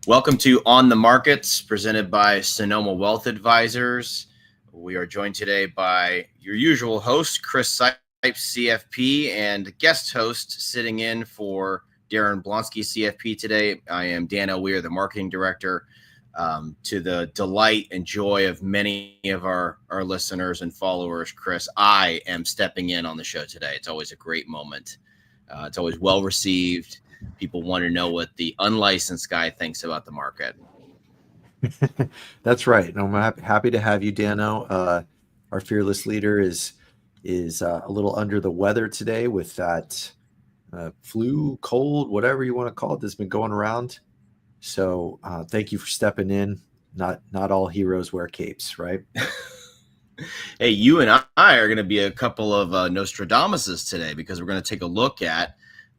Welcome to On the Markets, presented by Sonoma Wealth Advisors. We are joined today by your usual host, Chris Sipes CFP, and guest host sitting in for Daren Blonski CFP today. I am Dano Weir, the Marketing Director. To the delight and joy of many of our listeners and followers, Chris, I am stepping in on the show today. It's always a great moment. It's always well received. People want to know what the unlicensed guy thinks about the market. That's right. And I'm happy to have you, Dano. Our fearless leader is a little under the weather today with that flu, cold, whatever you want to call it, that's been going around. So thank you for stepping in. Not all heroes wear capes, right? Hey, you and I are going to be a couple of Nostradamuses today because we're going to take a look at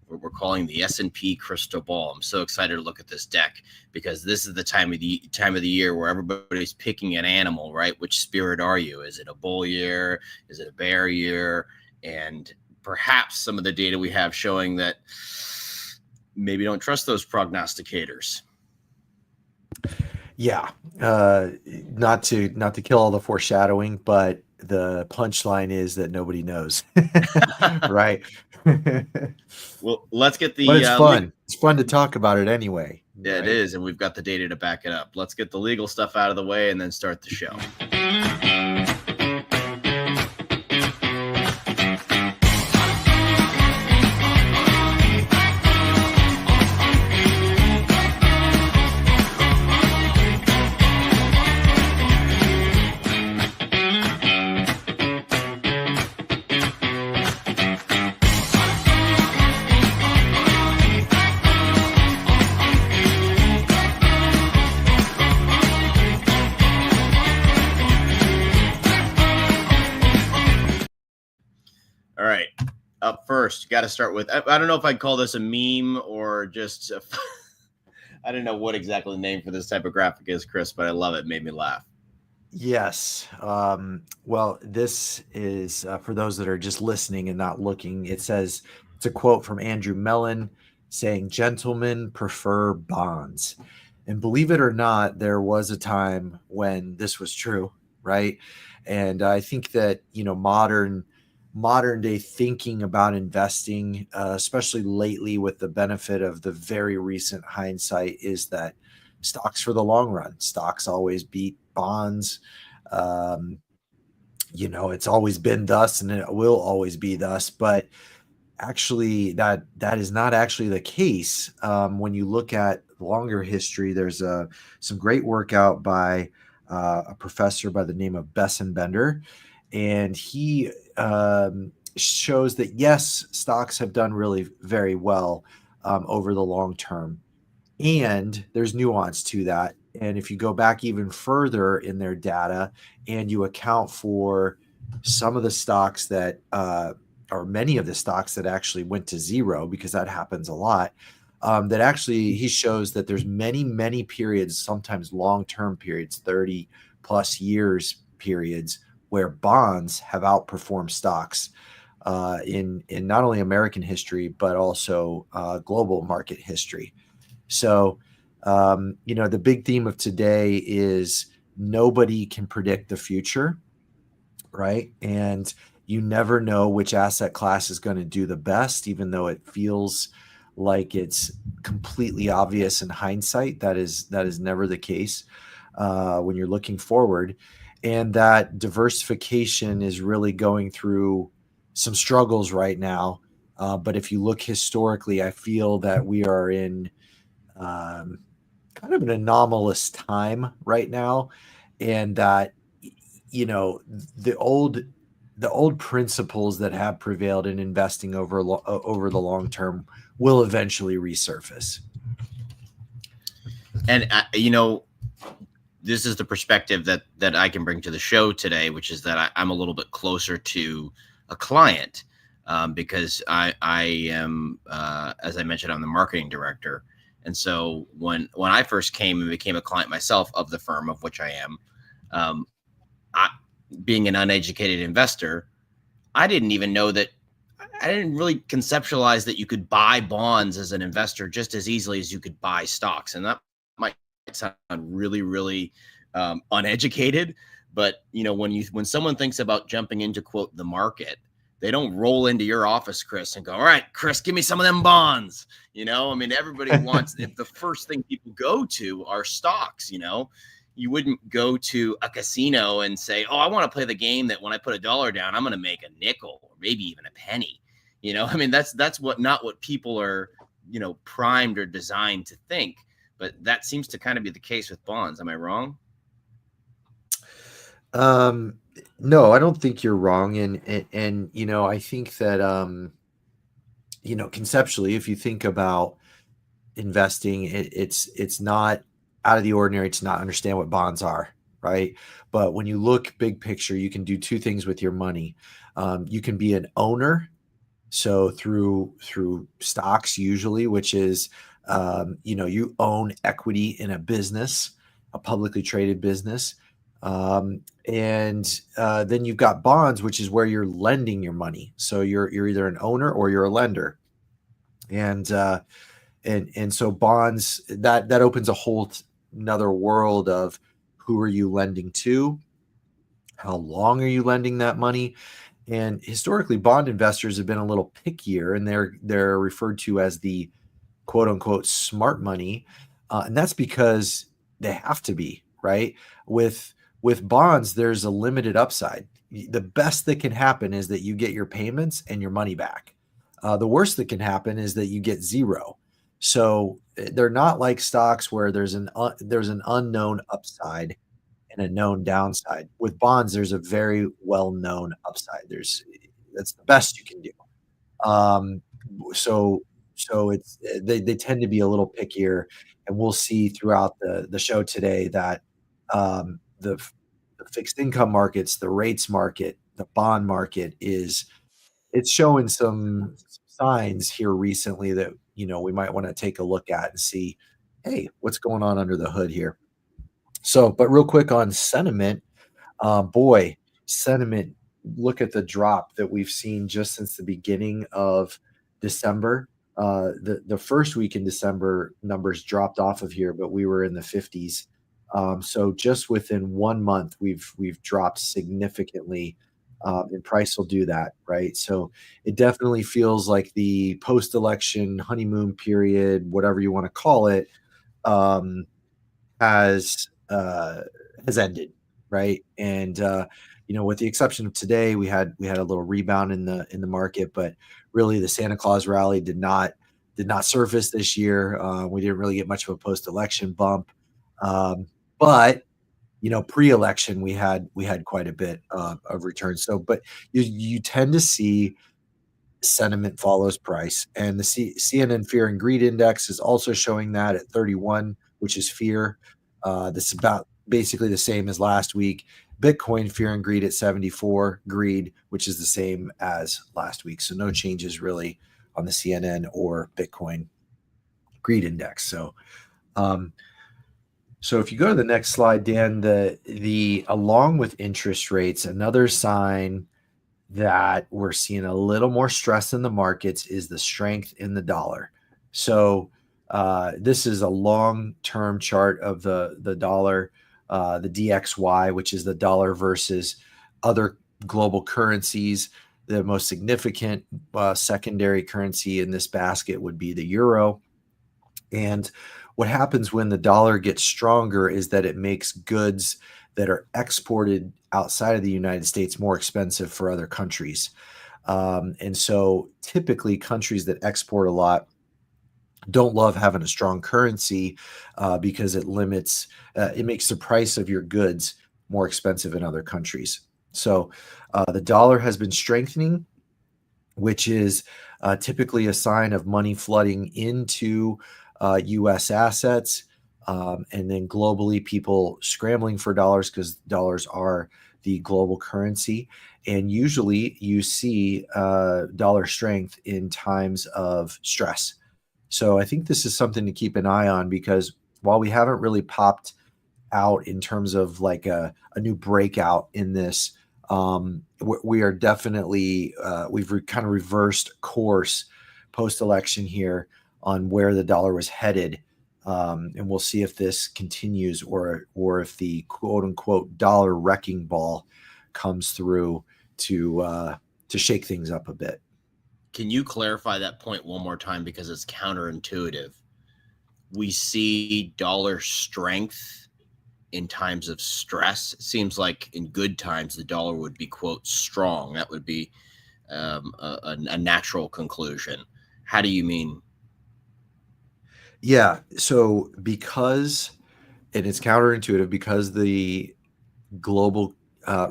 what we're calling the S&P crystal ball. I'm so excited to look at this deck because this is the time of the year where everybody's picking an animal, right? Which spirit are you? Is it a bull year? Is it a bear year? And perhaps some of the data we have showing that maybe don't trust those prognosticators. Yeah, not to kill all the foreshadowing, but the punchline is that nobody knows, right? Well, let's get the. But it's fun. It's fun to talk about it anyway. Yeah, right? It is, and we've got the data to back it up. Let's get the legal stuff out of the way and then start the show. All right. Up first, got to start with, I don't know if I'd call this a meme or just, I don't know what exactly the name for this type of graphic is, Chris, but I love it. It made me laugh. Yes. Well, this is for those that are just listening and not looking. It's a quote from Andrew Mellon saying, "Gentlemen prefer bonds." And believe it or not, there was a time when this was true, right? And I think that, modern day thinking about investing, especially lately with the benefit of the very recent hindsight, is that stocks for the long run. Stocks always beat bonds. It's always been thus and it will always be thus. But actually, that is not actually the case. When you look at longer history, there's some great work out by a professor by the name of Bessenbender, and he shows that yes, stocks have done really very well over the long term, and there's nuance to that. And if you go back even further in their data and you account for some of the stocks that or many of the stocks that actually went to zero, because that happens a lot, that actually he shows that there's many periods, sometimes long-term periods, 30 plus years periods, where bonds have outperformed stocks in not only American history, but also global market history. So, the big theme of today is nobody can predict the future, right? And you never know which asset class is going to do the best, even though it feels like it's completely obvious in hindsight. That is never the case when you're looking forward. And that diversification is really going through some struggles right now. But if you look historically, I feel that we are in kind of an anomalous time right now. And that, the old principles that have prevailed in investing over the long term will eventually resurface. And, this is the perspective that I can bring to the show today, which is that I'm a little bit closer to a client because I am, as I mentioned, I'm the marketing director. And so when I first came and became a client myself of the firm of which I am, being an uneducated investor, I didn't even know that. I didn't really conceptualize that you could buy bonds as an investor just as easily as you could buy stocks. And that might sound really, really uneducated, but when someone thinks about jumping into, quote, the market, they don't roll into your office, Chris, and go, all right, Chris, give me some of them bonds. Everybody wants, if the first thing people go to are stocks. You wouldn't go to a casino and say, oh, I want to play the game that when I put $1 down, I'm going to make a nickel or maybe even a penny. That's not what people are, primed or designed to think. But that seems to kind of be the case with bonds. Am I wrong? No, I don't think you're wrong. And I think that, conceptually, if you think about investing, it's not out of the ordinary to not understand what bonds are, right? But when you look big picture, you can do two things with your money. You can be an owner, so through stocks usually, which is you own equity in a business, a publicly traded business. And then you've got bonds, which is where you're lending your money. So you're either an owner or you're a lender. And so bonds, that opens a whole another world of who are you lending to, how long are you lending that money. And historically, bond investors have been a little pickier, and they're referred to as the quote unquote smart money, and that's because they have to be, right. With bonds, there's a limited upside. The best that can happen is that you get your payments and your money back. The worst that can happen is that you get zero. So they're not like stocks where there's an unknown upside and a known downside. With bonds, there's a very well-known upside. That's the best you can do. Um, so it's they tend to be a little pickier, and we'll see throughout the show today that the fixed income markets, the rates market, the bond market it's showing some signs here recently that we might want to take a look at and see, hey, what's going on under the hood here. So, but real quick on sentiment, boy, sentiment, look at the drop that we've seen just since the beginning of December. The first week in December, numbers dropped off of here, but we were in the 50s. So just within 1 month, we've dropped significantly, and price will do that, right? So it definitely feels like the post-election honeymoon period, whatever you want to call it, um, has ended, right? And with the exception of today, we had a little rebound in the market, but really the Santa Claus rally did not surface this year. We didn't really get much of a post-election bump, but pre-election we had quite a bit of return. So, but you tend to see sentiment follows price, and the CNN Fear and Greed Index is also showing that at 31, which is fear. That's about basically the same as last week. Bitcoin Fear and Greed at 74, greed, which is the same as last week. So no changes really on the CNN or Bitcoin Greed Index. So, so if you go to the next slide, Dan, the along with interest rates, another sign that we're seeing a little more stress in the markets is the strength in the dollar. So this is a long-term chart of the dollar, the DXY, which is the dollar versus other global currencies. The most significant secondary currency in this basket would be the euro. And what happens when the dollar gets stronger is that it makes goods that are exported outside of the United States more expensive for other countries. And so typically countries that export a lot don't love having a strong currency because it limits, it makes the price of your goods more expensive in other countries. So the dollar has been strengthening, which is typically a sign of money flooding into U.S. assets. And then globally, people scrambling for dollars because dollars are the global currency. And usually you see dollar strength in times of stress. So I think this is something to keep an eye on, because while we haven't really popped out in terms of like a new breakout in this, we are definitely, we've kind of reversed course post-election here on where the dollar was headed. And we'll see if this continues or if the quote unquote dollar wrecking ball comes through to shake things up a bit. Can you clarify that point one more time, because it's counterintuitive? We see dollar strength in times of stress. It seems like in good times the dollar would be, quote, strong. That would be a natural conclusion. How do you mean? Yeah. So because, and it's counterintuitive, because the global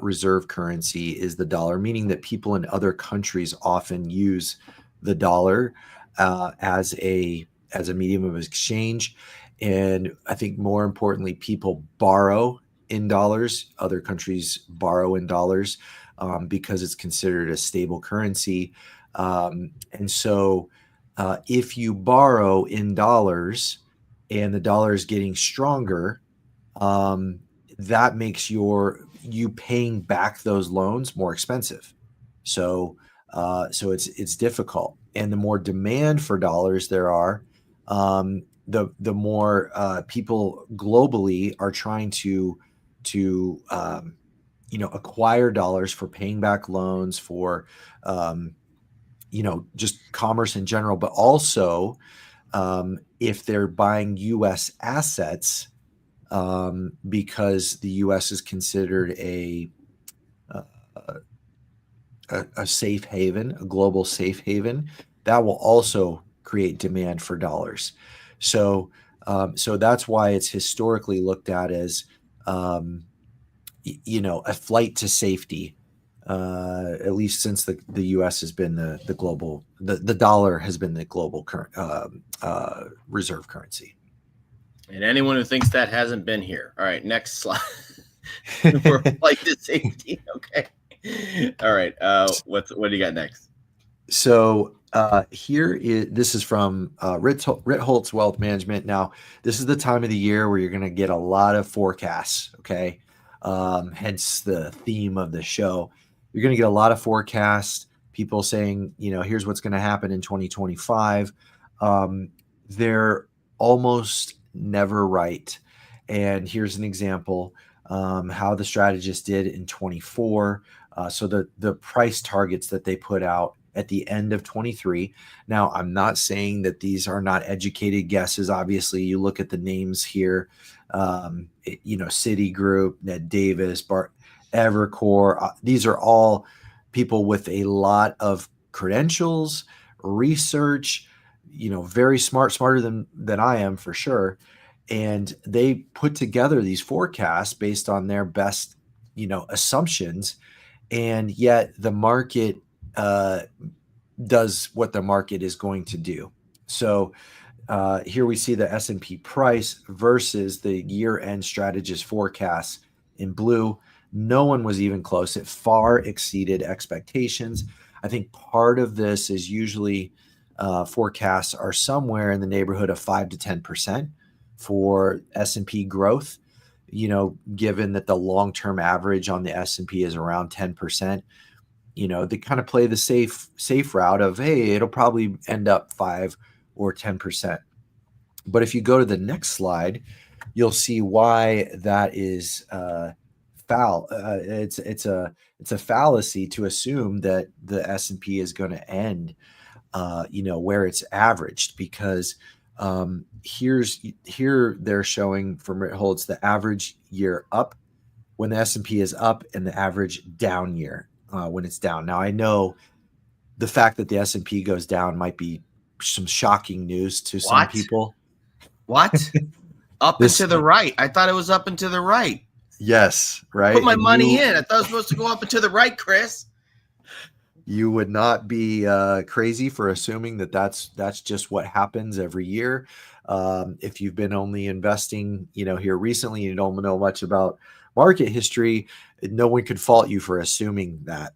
reserve currency is the dollar, meaning that people in other countries often use the dollar as a medium of exchange. And I think more importantly, people borrow in dollars. Other countries borrow in dollars because it's considered a stable currency. And so if you borrow in dollars and the dollar is getting stronger, that makes you paying back those loans more expensive. So it's difficult. And the more demand for dollars there are, the more people globally are trying to acquire dollars for paying back loans, for just commerce in general, but also if they're buying U.S. assets, because the U.S. is considered a safe haven, a global safe haven, that will also create demand for dollars. So that's why it's historically looked at as a flight to safety. At least since the U.S. has been the global, the dollar has been the global reserve currency. And anyone who thinks that hasn't been here. All right, next slide. For flight to safety. Okay. All right. What do you got next? So this is from Ritholtz Wealth Management. Now, this is the time of the year where you're going to get a lot of forecasts. Okay, hence the theme of the show. You're going to get a lot of forecasts. People saying, here's what's going to happen in 2025. They're almost never right. And here's an example how the strategist did in 24. So the price targets that they put out at the end of 23. Now, I'm not saying that these are not educated guesses. Obviously, you look at the names here, Citigroup, Ned Davis, Evercore. These are all people with a lot of credentials, research, very smarter than I am for sure. And they put together these forecasts based on their best, assumptions. And yet the market does what the market is going to do. So here we see the S&P price versus the year-end strategist forecast in blue. No one was even close. It far exceeded expectations. I think part of this is usually forecasts are somewhere in the neighborhood of 5 to 10% for S&P growth. Given that the long-term average on the S&P is around 10%, they kind of play the safe route of, hey, it'll probably end up 5 or 10%. But if you go to the next slide, you'll see why that is foul. It's a fallacy to assume that the S&P is going to end, where it's averaged, because here they're showing from Ritholtz the average year up when the S&P is up and the average down year when it's down. Now, I know the fact that the S&P goes down might be some shocking news to some people. What? Up and to the right? I thought it was up and to the right. Yes, right. Put my money in. I thought it was supposed to go up and to the right, Chris. You would not be crazy for assuming that that's just what happens every year. If you've been only investing, here recently, you don't know much about market history, no one could fault you for assuming that.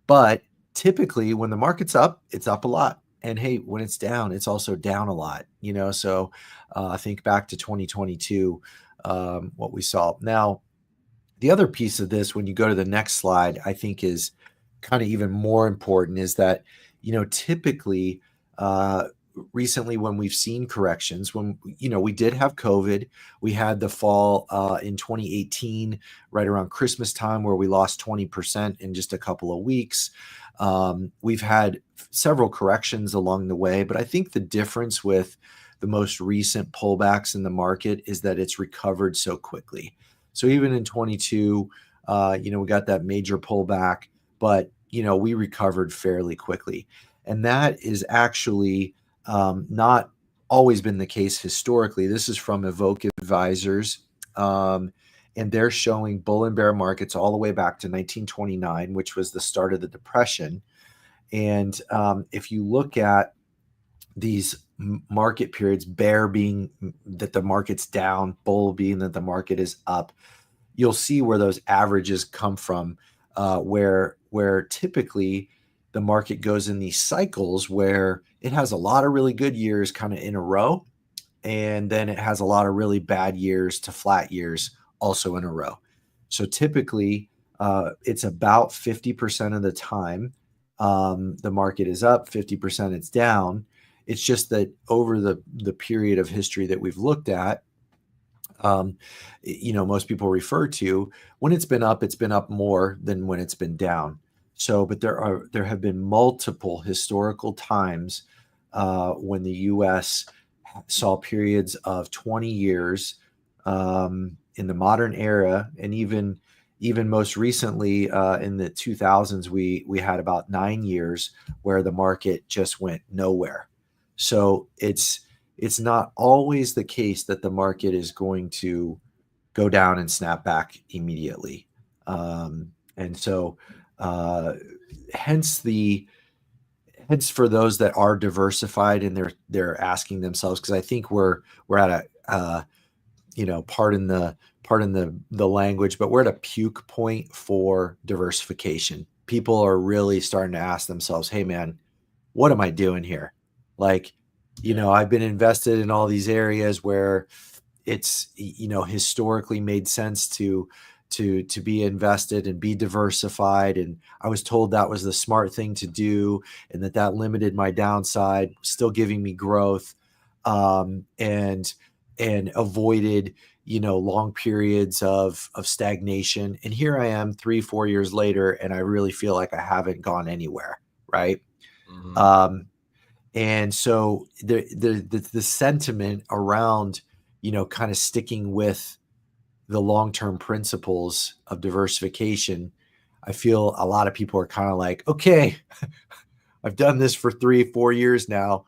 But typically when the market's up, it's up a lot. And hey, when it's down, it's also down a lot, so I think back to 2022, what we saw. Now, the other piece of this, when you go to the next slide, I think is kind of even more important, is that, typically recently when we've seen corrections, when, we did have COVID, we had the fall in 2018, right around Christmas time, where we lost 20% in just a couple of weeks. We've had several corrections along the way, but I think the difference with the most recent pullbacks in the market is that it's recovered so quickly. So even in 22, we got that major pullback, but, we recovered fairly quickly. And that is actually not always been the case historically. This is from Evoke Advisors, and they're showing bull and bear markets all the way back to 1929, which was the start of the Depression. And if you look at these market periods, bear being that the market's down, bull being that the market is up, you'll see where those averages come from, where typically the market goes in these cycles where it has a lot of really good years kind of in a row, and then it has a lot of really bad years to flat years also in a row. So typically, it's about 50% of the time the market is up, 50% it's down. It's just that over the period of history that we've looked at, most people refer to, when it's been up more than when it's been down. So, but there have been multiple historical times when the U.S. saw periods of 20 years in the modern era, and even most recently in the 2000s, we had about 9 years where the market just went nowhere. So it's not always the case that the market is going to go down and snap back immediately. And so hence for those that are diversified and they're asking themselves, because I think we're at a pardon the language, but we're at a puke point for diversification. People are really starting to ask themselves, hey man, what am I doing here? Like, I've been invested in all these areas where it's, historically made sense to be invested and be diversified. And I was told that was the smart thing to do, and that limited my downside, still giving me growth, and avoided, long periods of stagnation. And here I am 3-4 years later, and I really feel like I haven't gone anywhere. Right. Mm-hmm. And so the sentiment around, kind of sticking with the long-term principles of diversification, I feel a lot of people are kind of like, okay, I've done this for 3-4 years now.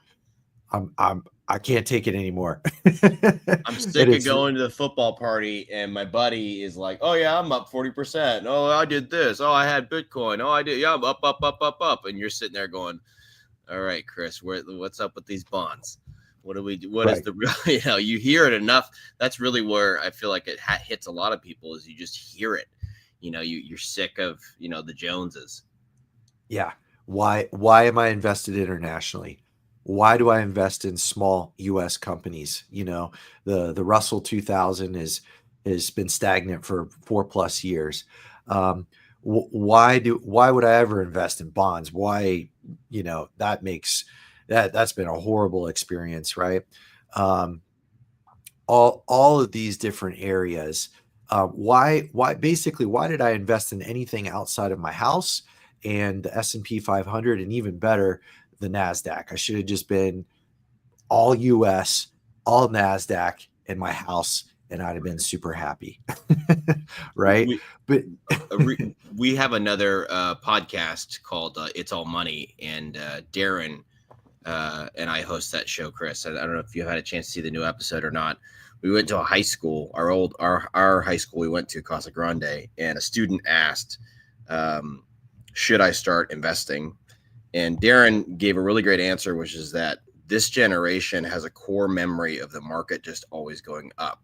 I can't take it anymore. I'm sick of going to the football party and my buddy is like, oh yeah, I'm up 40%. Oh, I did this. Oh, I had Bitcoin. Oh, I did. Yeah, I'm up. And you're sitting there going, all right, Chris, what's up with these bonds? What do we do? What is the real, you hear it enough. That's really where I feel like it hits a lot of people, is you just hear it. You're sick of, the Joneses. Yeah. Why am I invested internationally? Why do I invest in small U.S. companies? The Russell 2000 has been stagnant for 4+ years. Why would I ever invest in bonds? Why, that's been a horrible experience, right? All of these different areas. Why did I invest in anything outside of my house and the S&P 500, and even better, the NASDAQ? I should have just been all US, all NASDAQ in my house, and I'd have been super happy. Right. We have another podcast called It's All Money, and Daren and I host that show, Chris. I don't know if you had a chance to see the new episode or not. We went to a high school, our high school we went to, Casa Grande, and a student asked, should I start investing? And Daren gave a really great answer, which is that this generation has a core memory of the market just always going up,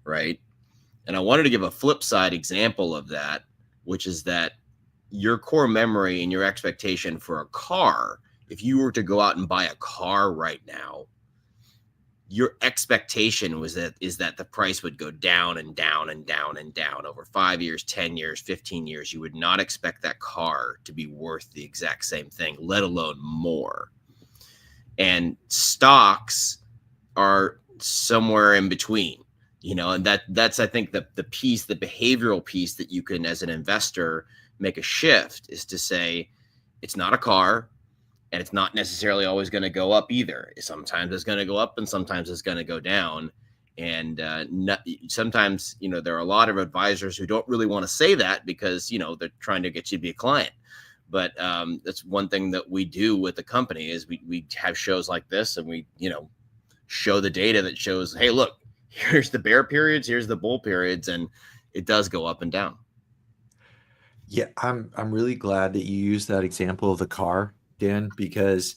right? And I wanted to give a flip side example of that, which is that your core memory and your expectation for a car, if you were to go out and buy a car right now, your expectation is that the price would go down and down and down and down over 5 years, 10 years, 15 years. You would not expect that car to be worth the exact same thing, let alone more. and stocks are somewhere in between. And that's I think the piece, the behavioral piece that you can, as an investor, make a shift, is to say it's not a car, and it's not necessarily always going to go up either. Sometimes it's going to go up and sometimes it's going to go down. And sometimes, there are a lot of advisors who don't really want to say that because, they're trying to get you to be a client. But that's one thing that we do with the company is we have shows like this, and we, show the data that shows, hey, look, here's the bear periods, here's the bull periods, and it does go up and down. Yeah, I'm really glad that you used that example of the car, Dan, because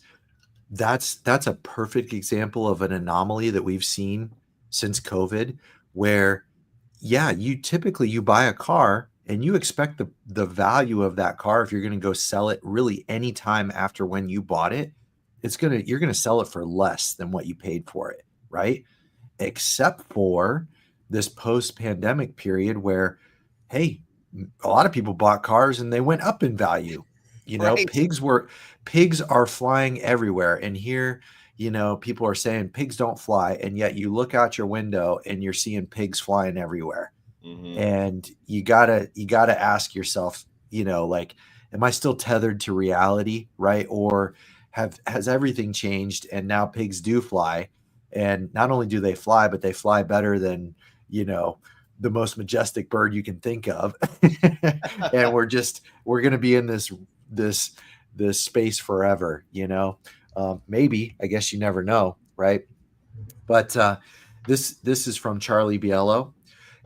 that's a perfect example of an anomaly that we've seen since COVID, where yeah, you buy a car and you expect the value of that car, if you're going to go sell it really any time after when you bought it, you're going to sell it for less than what you paid for it, right? Except for this post-pandemic period where, hey, a lot of people bought cars and they went up in value. Right. Pigs are flying everywhere. And here, people are saying pigs don't fly. And yet you look out your window and you're seeing pigs flying everywhere. Mm-hmm. And you gotta ask yourself, like, am I still tethered to reality, right? Or has everything changed and now pigs do fly? And not only do they fly, but they fly better than, the most majestic bird you can think of. And we're going to be in this space forever, maybe, I guess you never know. Right. But this is from Charlie Biello.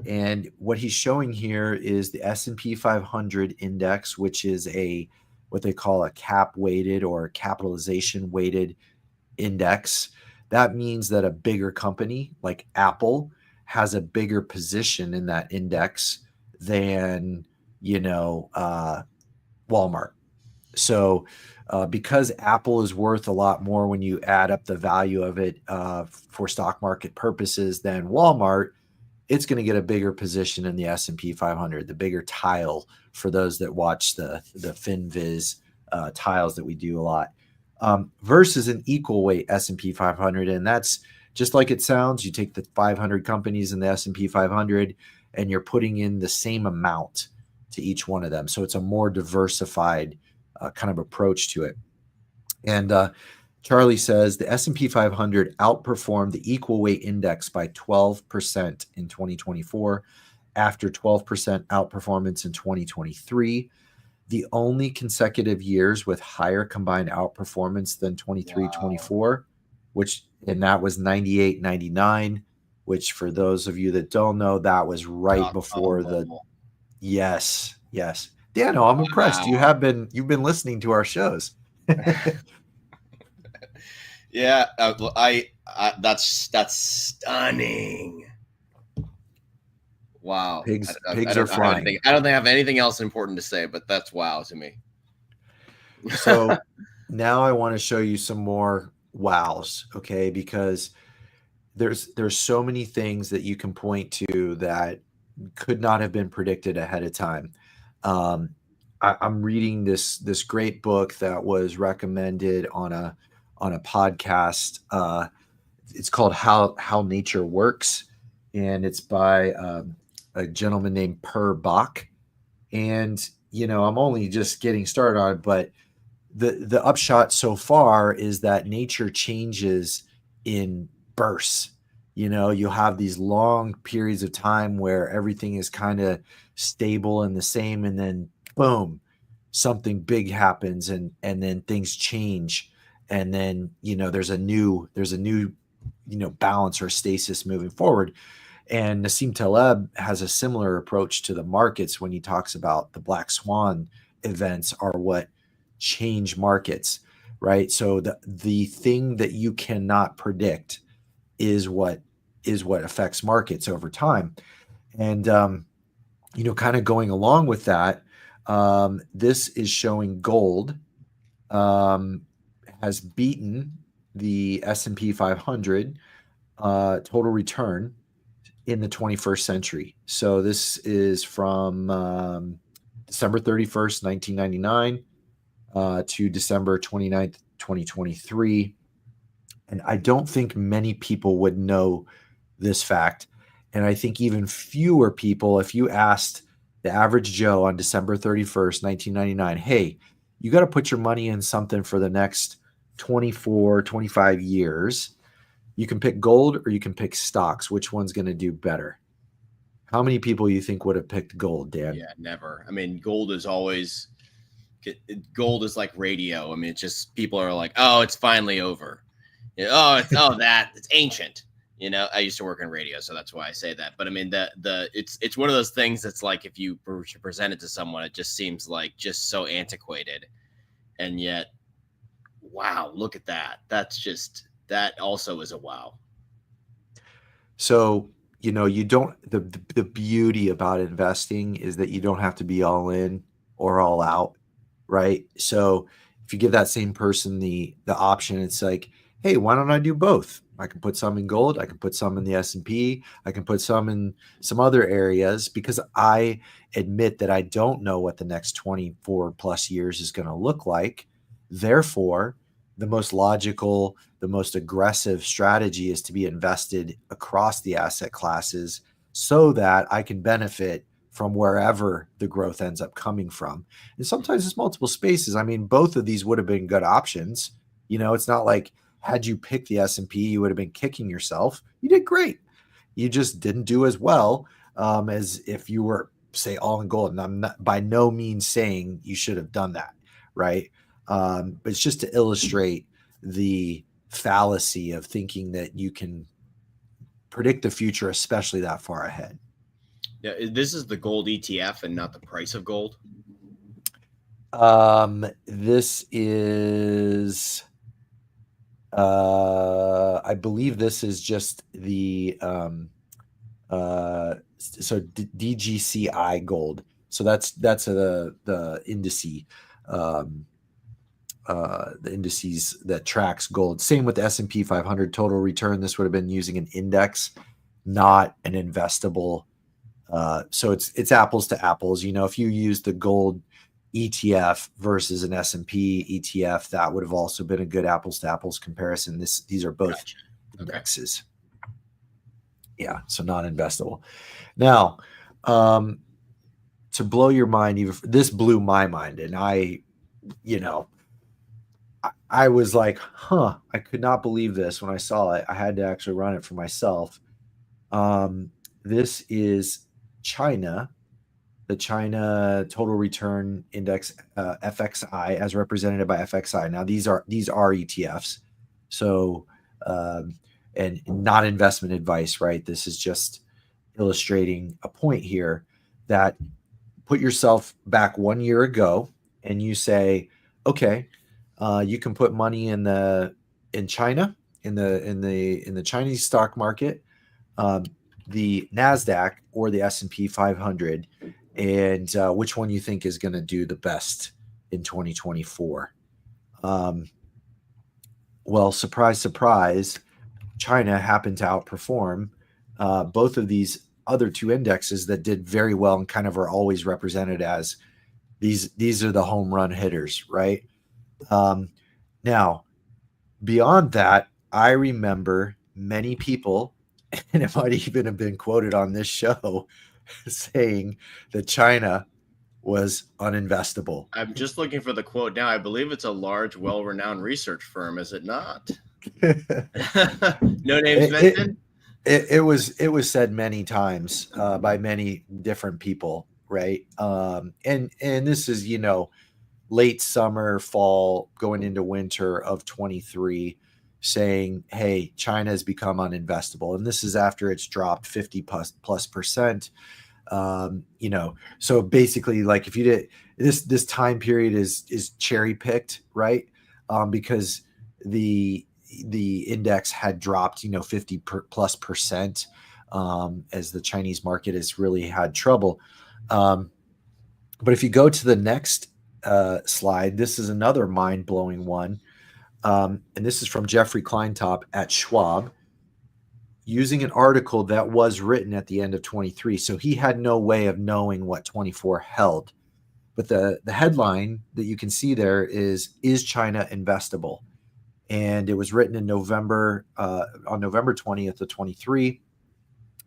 And what he's showing here is the S&P 500 index, which is what they call a cap weighted or capitalization weighted index. That means that a bigger company like Apple has a bigger position in that index than, Walmart. So because Apple is worth a lot more when you add up the value of it for stock market purposes than Walmart, it's going to get a bigger position in the S&P 500, the bigger tile, for those that watch the FinViz tiles that we do a lot, versus an equal weight S&P 500. And that's just like it sounds. You take the 500 companies in the S&P 500 and you're putting in the same amount to each one of them. So it's a more diversified kind of approach to it. And Charlie says the S&P 500 outperformed the equal weight index by 12% in 2024, after 12% outperformance in 2023. The only consecutive years with higher combined outperformance than 23-24, and that was 98-99, which, for those of you that don't know, that was right before the yes. Dano, I'm impressed. You've been listening to our shows. Yeah, that's stunning. Wow. Pigs are flying. I don't think I have anything else important to say, but that's wow to me. So now I want to show you some more wows, okay? Because there's so many things that you can point to that could not have been predicted ahead of time. I'm reading this great book that was recommended on a podcast. It's called How Nature Works, and it's by a gentleman named Per Bach. And I'm only just getting started on it, but the upshot so far is that nature changes in bursts. You'll have these long periods of time where everything is kind of stable and the same, and then boom, something big happens, and then things change, and then there's a new balance or stasis moving forward. And Nassim Taleb has a similar approach to the markets when he talks about the black swan events are what change markets, right? So the thing that you cannot predict is what affects markets over time. And kind of going along with that, this is showing gold has beaten the S&P 500 total return in the 21st century. So this is from December 31st, 1999 to December 29th, 2023. And I don't think many people would know this fact. And I think even fewer people, if you asked the average Joe on December 31st, 1999, hey, you got to put your money in something for the next 24, 25 years. You can pick gold or you can pick stocks. Which one's going to do better? How many people you think would have picked gold, Dan? Yeah, never. I mean, gold is like radio. I mean, it's just people are like, oh, it's finally over. It's ancient. I used to work in radio, so that's why I say that. But I mean, it's one of those things that's like, if you present it to someone, it just seems like just so antiquated, and yet, wow, look at that. That also is a wow. So, you don't, the beauty about investing is that you don't have to be all in or all out, right? So if you give that same person the option, it's like, hey, why don't I do both? I can put some in gold, I can put some in the S&P, I can put some in some other areas, because I admit that I don't know what the next 24 plus years is going to look like. Therefore, the most logical, the most aggressive strategy is to be invested across the asset classes so that I can benefit from wherever the growth ends up coming from. And sometimes it's multiple spaces. I mean, both of these would have been good options. It's not like, had you picked the S&P, you would have been kicking yourself. You did great. You just didn't do as well as if you were, say, all in gold. And I'm not by no means saying you should have done that, right? But it's just to illustrate the fallacy of thinking that you can predict the future, especially that far ahead. Yeah, this is the gold ETF and not the price of gold. This is, I believe this is just the, DGCI gold. So that's the indice, the indices that tracks gold. Same with the S&P 500 total return. This would have been using an index, not an investable. So it's apples to apples. If you use the gold ETF versus an S&P ETF, that would have also been a good apples to apples comparison. These are both indexes. Okay. Yeah, so non-investable. Now, to blow your mind, this blew my mind, and I was like, I could not believe this when I saw it. I had to actually run it for myself. This is China, the China Total Return Index, FXI, as represented by FXI. Now, these are ETFs, so and not investment advice, right? This is just illustrating a point here that put yourself back 1 year ago and you say, okay, you can put money in China, in the Chinese stock market, the NASDAQ or the S&P 500, and which one you think is going to do the best in 2024. Well, surprise, surprise, China happened to outperform both of these other two indexes that did very well and kind of are always represented as these are the home run hitters, right? Now, beyond that, I remember many people, and it might even have been quoted on this show, saying that China was uninvestable. I'm just looking for the quote now. I believe it's a large, well-renowned research firm, is it not? No names mentioned? It was said many times by many different people, right? And this is, late summer, fall, going into winter of 23, saying, hey, China has become uninvestable. And this is after it's dropped 50 plus percent. So basically, like, if you did this time period is cherry picked, right? Because the index had dropped, 50 plus percent, as the Chinese market has really had trouble. But if you go to the next slide, this is another mind-blowing one. And this is from Jeffrey Kleintop at Schwab, using an article that was written at the end of 23. So he had no way of knowing what 24 held. But the headline that you can see there is China investable? and it was written in November, on November 20th of 23.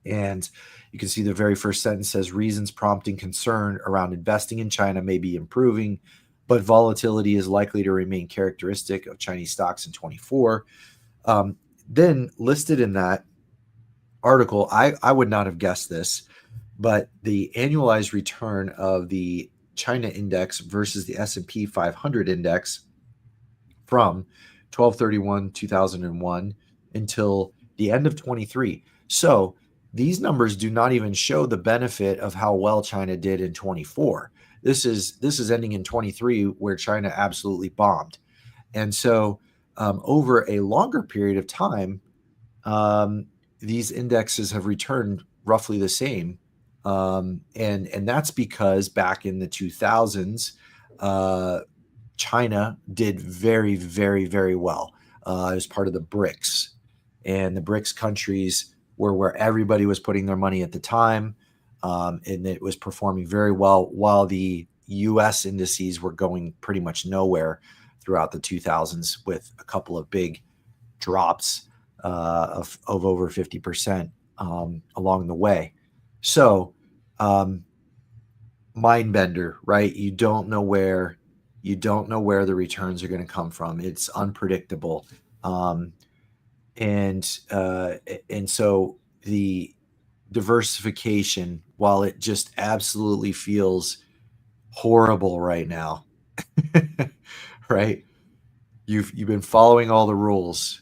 And you can see the very first sentence says reasons prompting concern around investing in China may be improving, but volatility is likely to remain characteristic of Chinese stocks in 24. Then listed in that article, I would not have guessed this, but the annualized return of the China index versus the S&P 500 index from 12/31/2001 until the end of 23. So these numbers do not even show the benefit of how well China did in 24. This is ending in 23, where China absolutely bombed. And so over a longer period of time, these indexes have returned roughly the same. And that's because back in the 2000s, China did very, very, very well. It was part of the BRICS, and the BRICS countries were where everybody was putting their money at the time, and it was performing very well, while the U.S. indices were going pretty much nowhere throughout the 2000s, with a couple of big drops of over 50% along the way. So, mind bender, right? You don't know where the returns are going to come from. It's unpredictable. And so the diversification, while it just absolutely feels horrible right now, right? You've been following all the rules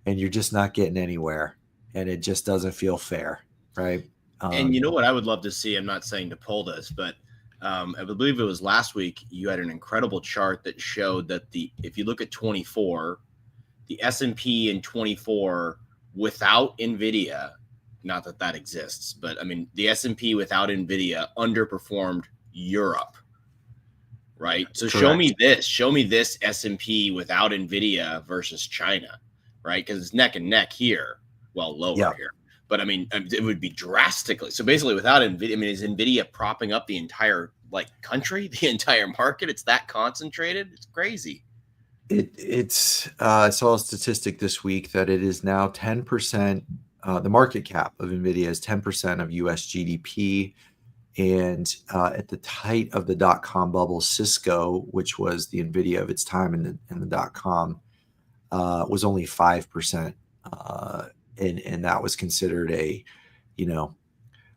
and you're just not getting anywhere, and it just doesn't feel fair, right? And you know what I would love to see? I'm not saying to pull this, but I believe it was last week, you had an incredible chart that showed that if you look at 24, the S&P in 24 without NVIDIA, not that that exists, but I mean, the S&P without NVIDIA underperformed Europe, right? So Correct. show me this S&P without NVIDIA versus China, right? Because it's neck and neck here, well, lower here. But I mean, it would be drastically. So basically, without NVIDIA, I mean, is NVIDIA propping up the entire country, the entire market? It's that concentrated. It's crazy. It's I saw a statistic this week that it is now 10%. The market cap of NVIDIA is 10% of U.S. GDP. And at the height of the dot-com bubble, Cisco, which was the NVIDIA of its time in the dot-com, was only 5%. And that was considered a,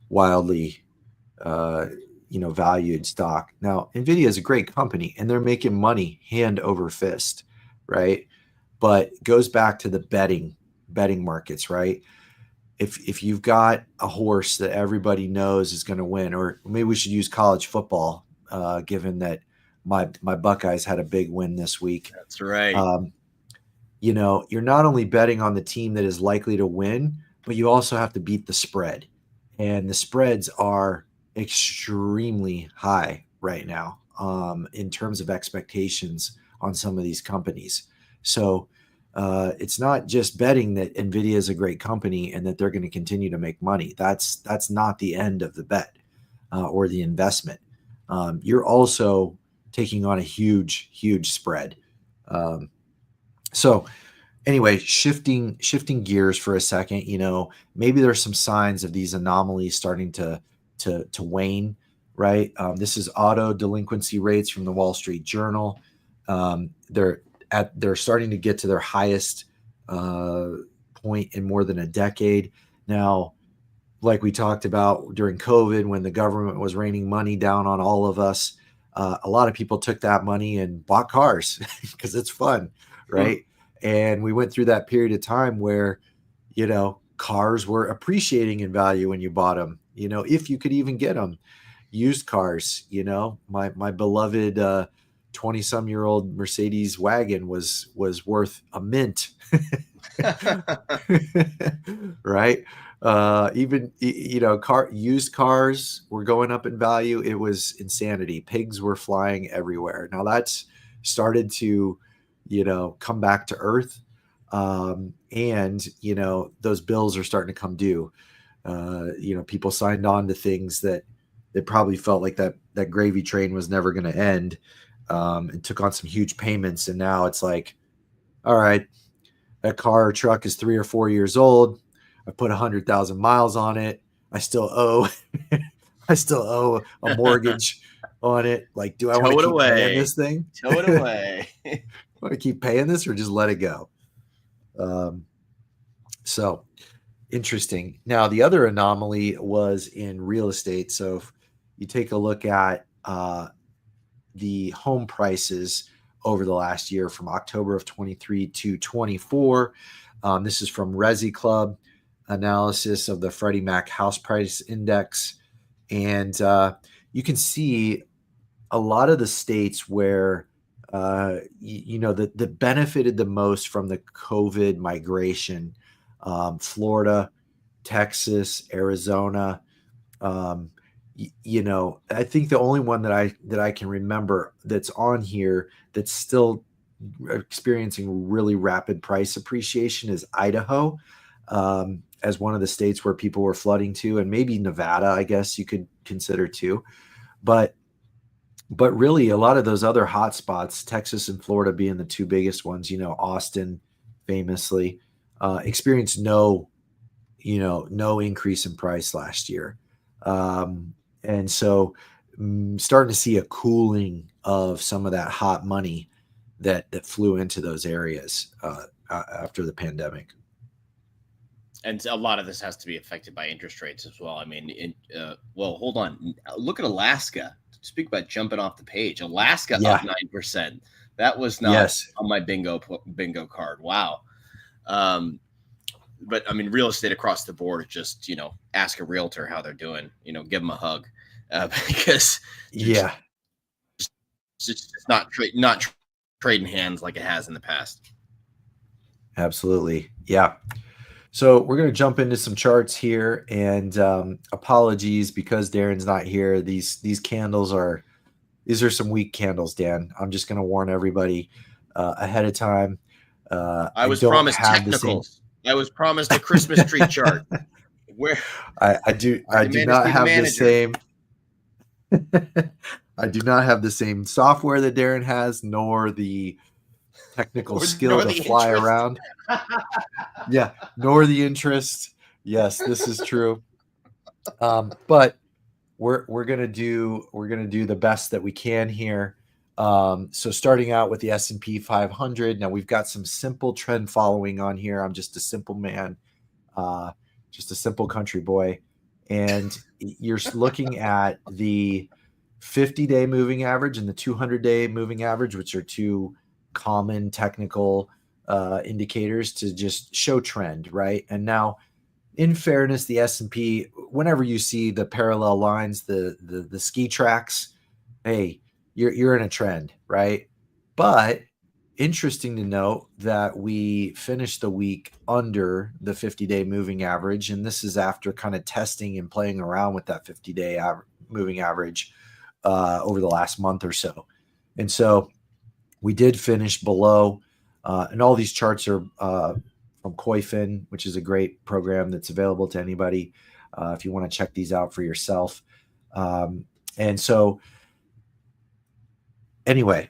wildly, valued stock. Now, NVIDIA is a great company, and they're making money hand over fist, right? But it goes back to the betting markets, right? If you've got a horse that everybody knows is going to win, or maybe we should use college football, given that my Buckeyes had a big win this week. That's right. You're not only betting on the team that is likely to win, but you also have to beat the spread. And the spreads are extremely high right now in terms of expectations on some of these companies. So it's not just betting that NVIDIA is a great company and that they're going to continue to make money. That's not the end of the bet or the investment. You're also taking on a huge, huge spread. So anyway, shifting gears for a second, maybe there's some signs of these anomalies starting to wane, right? This is auto delinquency rates from the Wall Street Journal. They're starting to get to their highest point in more than a decade. Now, like we talked about during COVID, when the government was raining money down on all of us, a lot of people took that money and bought cars because it's fun, right? And we went through that period of time where, cars were appreciating in value when you bought them, if you could even get them. Used cars, my beloved 20-some-year-old Mercedes wagon was worth a mint, right? Even used cars were going up in value. It was insanity. Pigs were flying everywhere. Now that's started to come back to earth, and those bills are starting to come due. People signed on to things that probably felt like that gravy train was never going to end, and took on some huge payments, and now it's like, all right, that car or truck is 3 or 4 years old. I put 100,000 miles on it. I still owe a mortgage on it. Like, do I want to Tow it keep paying away. this thing? Tow it away. Want to keep paying this or just let it go? So interesting. Now, the other anomaly was in real estate. So if you take a look at the home prices over the last year from October of 23 to 24, this is from Resi Club analysis of the Freddie Mac House Price Index. And you can see a lot of the states where that benefited the most from the COVID migration, Florida, Texas, Arizona. I think the only one that I can remember that's on here that's still experiencing really rapid price appreciation is Idaho, as one of the states where people were flooding to, and maybe Nevada, I guess you could consider too. But really, a lot of those other hot spots, Texas and Florida being the two biggest ones, Austin famously experienced no increase in price last year. And so starting to see a cooling of some of that hot money that flew into those areas after the pandemic. And a lot of this has to be affected by interest rates as well. I mean, hold on. Look at Alaska. Speak about jumping off the page. Alaska up 9%. That was not on my bingo card. Wow. But I mean, real estate across the board, just, ask a realtor how they're doing, give them a hug, because it's just not trading hands like it has in the past. Absolutely. Yeah. So we're going to jump into some charts here, and apologies because Daren's not here. These candles these are some weak candles, Dan. I'm just going to warn everybody ahead of time. I was promised technicals. I was promised a Christmas tree chart. Where I do not have the same. I do not have the same software that Daren has, nor the technical skill to fly around. Yeah, nor the interest. Yes, this is true. But we're gonna do the best that we can here. So starting out with the S&P 500. Now we've got some simple trend following on here. I'm just a simple man, just a simple country boy, and you're looking at the 50-day moving average and the 200-day moving average, which are two common technical indicators to just show trend, right? And now, in fairness, the S&P, whenever you see the parallel lines, the ski tracks, hey, you're in a trend, right? But interesting to note that we finished the week under the 50-day moving average, and this is after kind of testing and playing around with that 50-day moving average over the last month or so. And so we did finish below, and all these charts are from Koifin, which is a great program that's available to anybody if you want to check these out for yourself. And so anyway,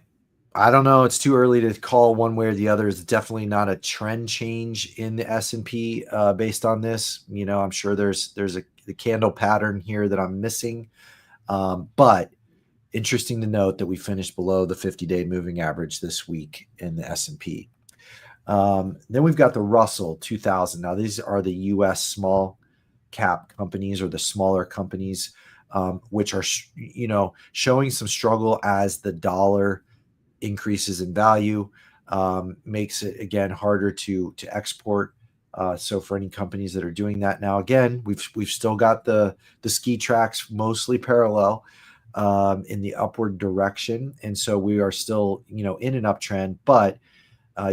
I don't know. It's too early to call one way or the other. It's definitely not a trend change in the S&P based on this. I'm sure there's the candle pattern here that I'm missing. But interesting to note that we finished below the 50-day moving average this week in the S&P. Then we've got the Russell 2000. Now, these are the U.S. small cap companies, or the smaller companies, which are, showing some struggle as the dollar increases in value, makes it, again, harder to export. So for any companies that are doing that now, again, we've still got the ski tracks mostly parallel in the upward direction. And so we are still, in an uptrend, but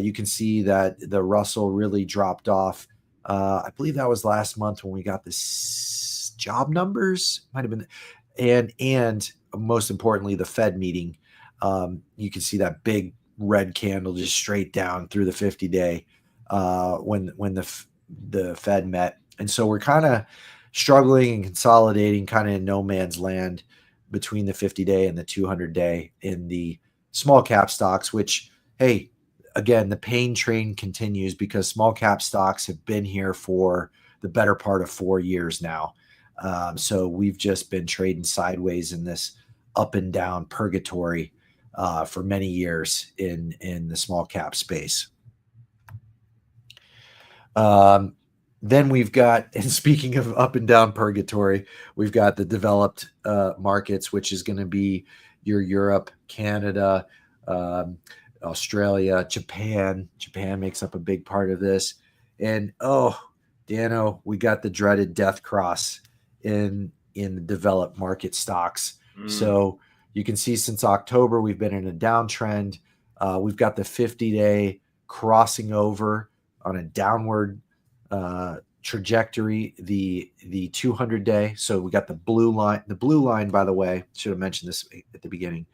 you can see that the Russell really dropped off. I believe that was last month when we got this job numbers, might have been, and most importantly, the Fed meeting. You can see that big red candle just straight down through the 50-day when the Fed met. And so we're kind of struggling and consolidating kind of in no man's land between the 50-day and the 200-day in the small cap stocks, which, hey, again, the pain train continues because small cap stocks have been here for the better part of 4 years now. So we've just been trading sideways in this up and down purgatory for many years in the small cap space. Then we've got, and speaking of up and down purgatory, we've got the developed markets, which is going to be your Europe, Canada, Australia, Japan. Japan makes up a big part of this. And Dano, we got the dreaded death cross in the developed market stocks. So you can see since October, we've been in a downtrend. We've got the 50-day crossing over on a downward trajectory, the 200-day. So we got the blue line. The blue line, by the way, should have mentioned this at the beginning.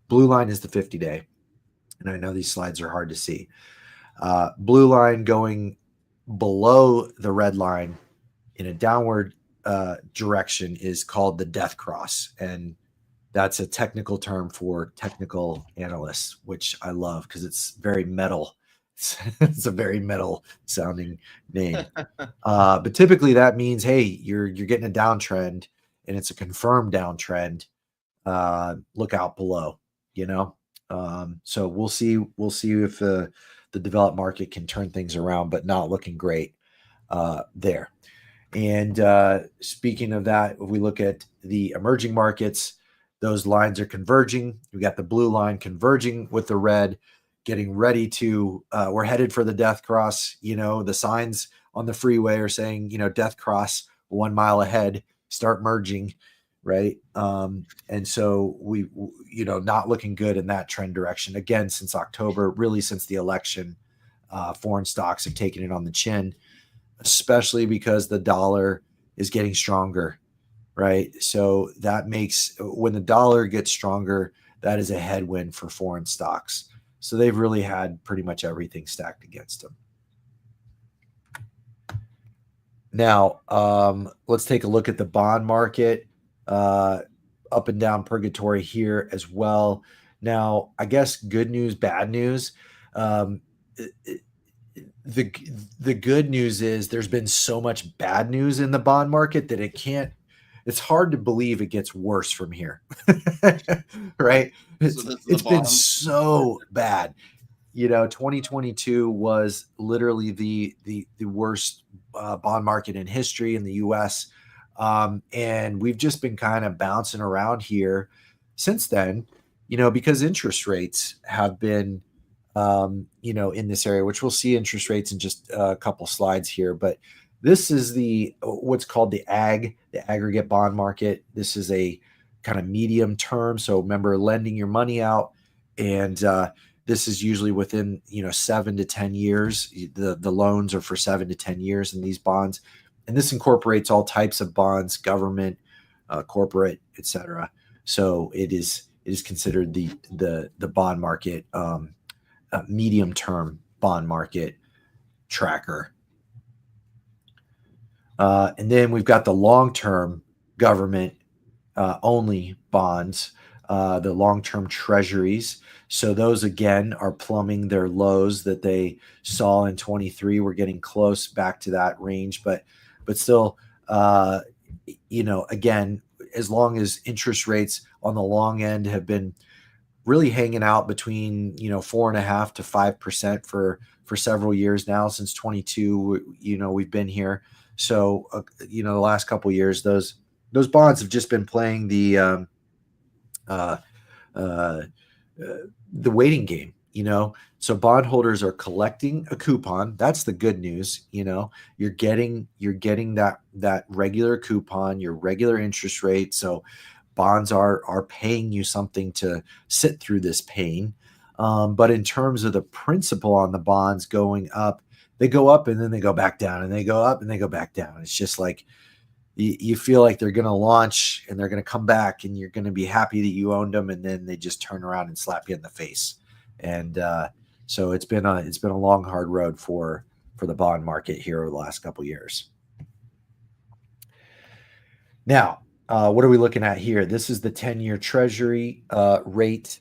Blue line is the 50-day. And I know these slides are hard to see. Blue line going below the red line in a downward direction is called the death cross. And that's a technical term for technical analysts, which I love because it's very metal. It's a very metal sounding name. But typically that means, hey, you're getting a downtrend and it's a confirmed downtrend. Look out below, so we'll see if the developed market can turn things around, but not looking great there. And speaking of that, if we look at the emerging markets, those lines are converging. We got the blue line converging with the red, getting ready to, we're headed for the death cross. The signs on the freeway are saying, death cross 1 mile ahead, start merging, right? And so we, not looking good in that trend direction. Again, since October, really since the election, foreign stocks have taken it on the chin, especially because the dollar is getting stronger, right? So that makes, when the dollar gets stronger, that is a headwind for foreign stocks. So they've really had pretty much everything stacked against them. Now, let's take a look at the bond market, up and down purgatory here as well. Now, I guess good news, bad news. The good news is there's been so much bad news in the bond market that it's hard to believe it gets worse from here. Right? It's been so bad. 2022 was literally the worst bond market in history in the US. And we've just been kind of bouncing around here since then, because interest rates have been, in this area, which we'll see interest rates in just a couple slides here. But this is what's called the aggregate bond market. This is a kind of medium term. So remember, lending your money out, and this is usually within 7 to 10 years. The loans are for 7 to 10 years in these bonds, and this incorporates all types of bonds, government, corporate, etc. So it is considered the bond market, medium term bond market tracker. And then we've got the long-term government only bonds, the long-term treasuries. So those, again, are plumbing their lows that they saw in 23. We're getting close back to that range, but still, again, as long as interest rates on the long end have been really hanging out between 4.5% to 5% for several years now, since 22. We've been here. So the last couple of years, those bonds have just been playing the waiting game. So bondholders are collecting a coupon. That's the good news. You're getting that regular coupon, your regular interest rate. So bonds are paying you something to sit through this pain. But in terms of the principal on the bonds going up, they go up and then they go back down, and they go up and they go back down. It's just like you feel like they're going to launch and they're going to come back, and you're going to be happy that you owned them, and then they just turn around and slap you in the face. And so it's been a long, hard road for the bond market here over the last couple of years. Now, what are we looking at here? This is the 10-year Treasury rate,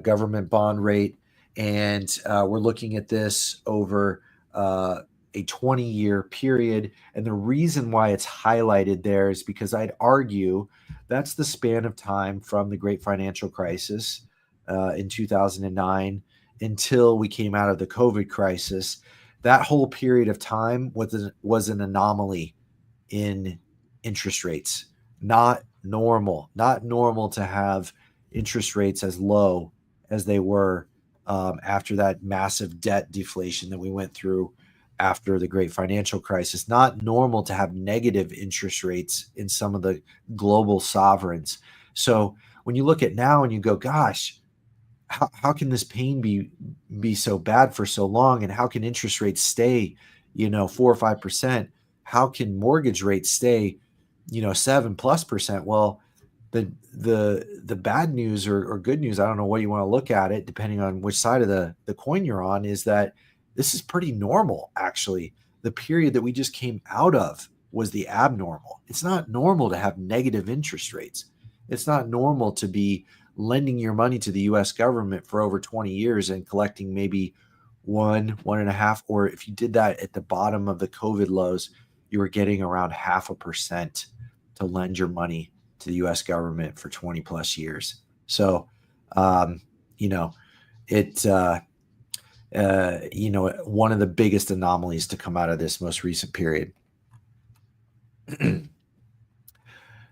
government bond rate. And we're looking at this over a 20-year period. And the reason why it's highlighted there is because I'd argue that's the span of time from the great financial crisis in 2009 until we came out of the COVID crisis. That whole period of time was an anomaly in interest rates. Not normal to have interest rates as low as they were after that massive debt deflation that we went through after the great financial crisis. Not normal to have negative interest rates in some of the global sovereigns. So when you look at now and you go, gosh, how can this pain be so bad for so long? And how can interest rates stay, 4 or 5%? How can mortgage rates stay, 7+%? Well, the bad news or good news, I don't know what you want to look at it, depending on which side of the coin you're on, is that this is pretty normal, actually. The period that we just came out of was the abnormal. It's not normal to have negative interest rates. It's not normal to be lending your money to the U.S. government for over 20 years and collecting maybe 1.5, or if you did that at the bottom of the COVID lows, you were getting around 0.5% to lend your money to the U.S. government for 20 plus years. So, it's one of the biggest anomalies to come out of this most recent period.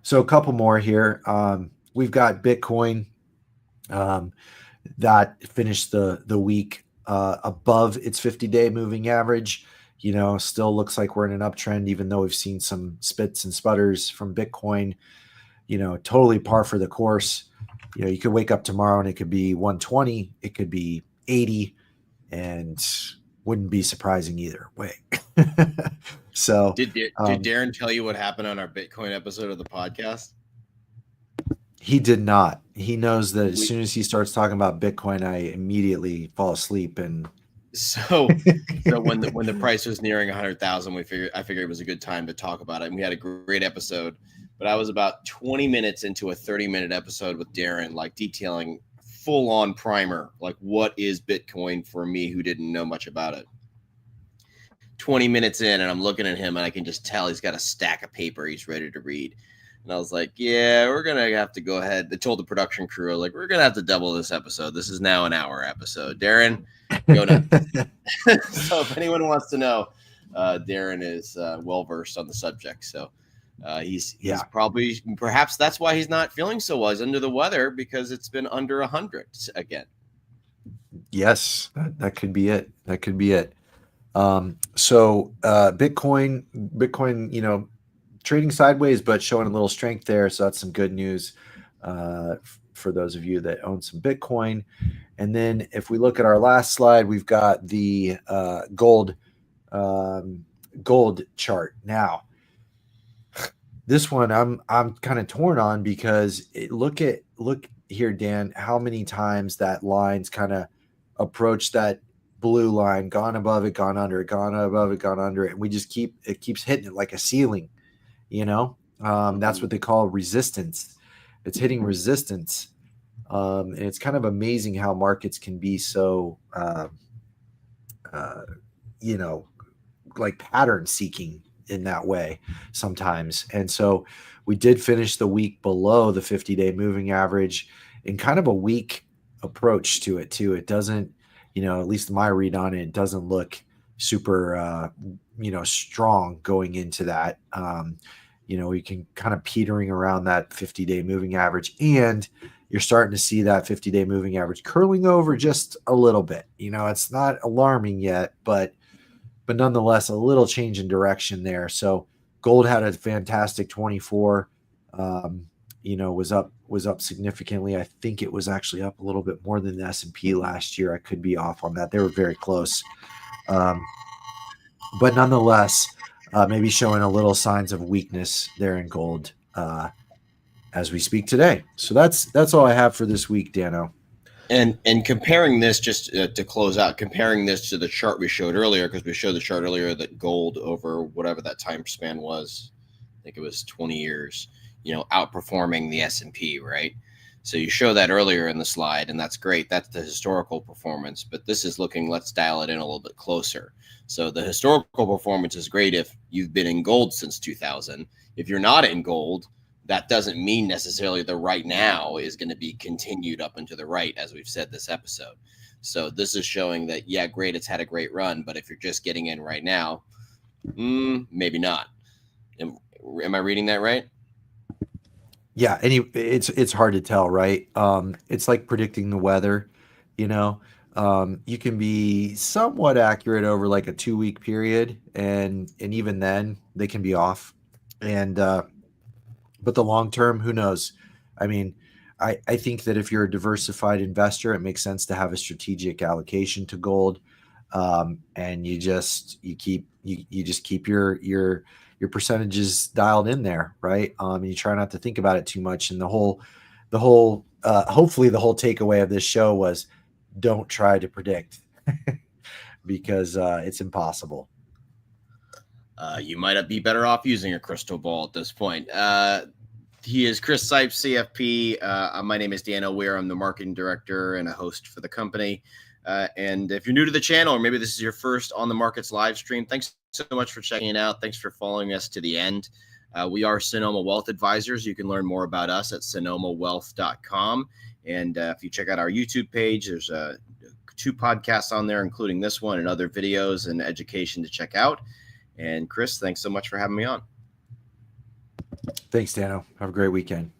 So a couple more here. We've got Bitcoin that finished the week above its 50-day moving average. Still looks like we're in an uptrend, even though we've seen some spits and sputters from Bitcoin. Totally par for the course. You could wake up tomorrow and it could be 120, it could be 80, and wouldn't be surprising either way. So did Daren tell you what happened on our Bitcoin episode of the podcast? He did not. He knows that as soon as he starts talking about Bitcoin, I immediately fall asleep. And so when the price was nearing 100,000, I figured it was a good time to talk about it. And we had a great episode, but I was about 20 minutes into a 30-minute episode with Daren, like detailing full on primer, like what is Bitcoin for me who didn't know much about it. 20 minutes in, and I'm looking at him and I can just tell he's got a stack of paper he's ready to read. And I was like, yeah, we're going to have to go ahead. They told the production crew, like, we're going to have to double this episode. This is now an hour episode. Daren, go nuts. So if anyone wants to know, Daren is well-versed on the subject. So he's probably, perhaps that's why he's not feeling so well. He's under the weather because it's been under 100 again. Yes, that could be it. That could be it. So Bitcoin, trading sideways, but showing a little strength there. So that's some good news for those of you that own some Bitcoin. And then if we look at our last slide, we've got the gold chart. Now, this one I'm kind of torn on because look here, Dan, how many times that line's kind of approached that blue line, gone above it, gone under it, gone above it, gone under it, and it keeps hitting it like a ceiling. That's what they call resistance. It's hitting resistance. And it's kind of amazing how markets can be so, like pattern seeking in that way sometimes. And so we did finish the week below the 50-day moving average in kind of a weak approach to it too. It doesn't, at least my read on it, doesn't look super, strong going into that. We can kind of petering around that 50-day moving average, and you're starting to see that 50-day moving average curling over just a little bit. It's not alarming yet, but nonetheless, a little change in direction there. So gold had a fantastic 24, was up significantly. I think it was actually up a little bit more than the S&P last year. I could be off on that. They were very close. But nonetheless, maybe showing a little signs of weakness there in gold as we speak today. So that's all I have for this week, Dano. And comparing this, just to close out, comparing this to the chart we showed earlier, because we showed the chart earlier that gold over whatever that time span was, I think it was 20 years, outperforming the S&P, right? So you show that earlier in the slide, and that's great. That's the historical performance. But this is looking, let's dial it in a little bit closer. So the historical performance is great if you've been in gold since 2000. If you're not in gold, that doesn't mean necessarily the right now is going to be continued up and to the right, as we've said this episode. So this is showing that, yeah, great, it's had a great run. But if you're just getting in right now, maybe not. Am I reading that right? Yeah, it's hard to tell, right? It's like predicting the weather, you know. You can be somewhat accurate over like a 2-week period, and even then they can be off. And but the long term, who knows? I mean, I think that if you're a diversified investor, it makes sense to have a strategic allocation to gold, and you just keep your percentages dialed in there, right? And you try not to think about it too much. And hopefully the whole takeaway of this show was don't try to predict because it's impossible. You might be better off using a crystal ball at this point. He is Chris Sipes CFP. My name is Dano Weir. I'm the marketing director and a host for the company. And if you're new to the channel, or maybe this is your first On the Markets live stream, thanks so much for checking it out. Thanks for following us to the end. We are Sonoma Wealth Advisors. You can learn more about us at sonomawealth.com. And if you check out our YouTube page, there's 2 podcasts on there, including this one and other videos and education to check out. And Chris, thanks so much for having me on. Thanks, Dano. Have a great weekend.